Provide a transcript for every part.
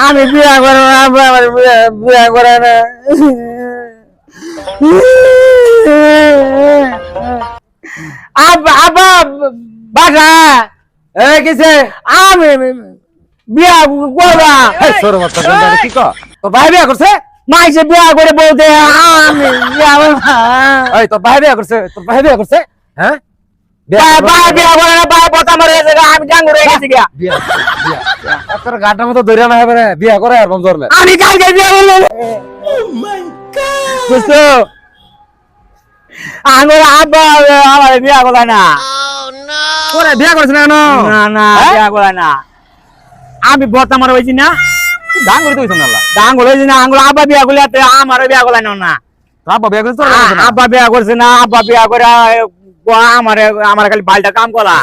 আমি বিয়া করবো না, আব্বা আমার বিয়া করে না। আব্বা আব্বা বাসা এই কিছে আমি বিয়া করবা সরো মত কি ক তোর ভাই বিয়া করছে মাইসে বিয়া করে বলতে আমি বিয়া করবো না। এই তোর ভাই বিয়া করছে হ্যাঁ বাই বিয়া করে না, বাই পচা মরে গেছে গা, আমি ডাঙ্গুর হয়ে গেছি গা। বিয়া বিয়া তোর গাটার মতো ধরে না হবে বিয়া করে আর বন্ধ করলে আমি কালকে বিয়া করলে বুঝছো আমার আব্বা আমার বিয়া করে না। তোরে বিয়া করছ না কেন না না বিয়া করে না, আমি পচা মরে হয়েছি না, ডাঙ্গুরি তুইছ না আল্লাহ ডাঙ্গুর হয়েছি না, আঙ্গুল আব্বা বিয়া করলে আমার বিয়া করে না। আব্বা বিয়া করছ তোর আব্বা বিয়া করছে না, আব্বা বিয়া করে আমার খালি বালটা কাম করা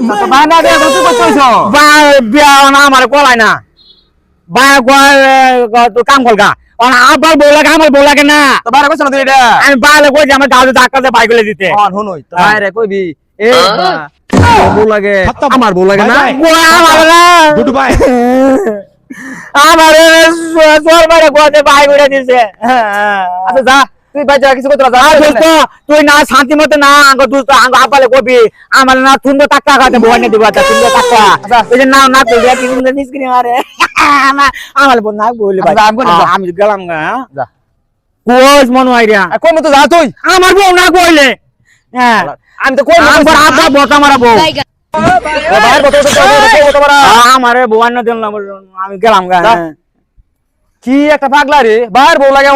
তোর ভাই না বিয়া করছ তুই কইছ বিয়া না আমার কলায় না, তো কাম কলকা আব্বার বউ লাগে আমার বউ লাগে না। তোর ভাই কইছ না তুই এটা আমি বাইরে কইছি আমার গাড়ি ধাক্কাতে বাইক করে দিতে। অন হুনই তোর ভাই রে কইবি এ বউ লাগে আমার বউ লাগে না আমার না গুড বাই আমার চোর বাইরে কোয়াতে বাইক করে দিছে। আচ্ছা যা তুই ভাই যা কিছু করতে যা দোস্ত তুই না শান্তি মতো না আঙ্গ দোস্ত আঙ্গ আব্বালে কবি আমার না তুন্দো টাকা খাতে বই না দিব তুন্দো টাকা ওই যে না না তুই কি তুন্দো নিস্ক্রি মারে আমার বোন না বলি ভাই আমি গেলাম গা যা কোজ মন আইডিয়া কোন মতো যা তুই আমার বউ না কইলে হ্যাঁ আমি তো কই আমার আব্বা বটা মারা বউ ভাই কত বড় আমারে বউ না দিলাম আমি গেলাম গা কি একটা পাগলা রে বাইর বউ লাগে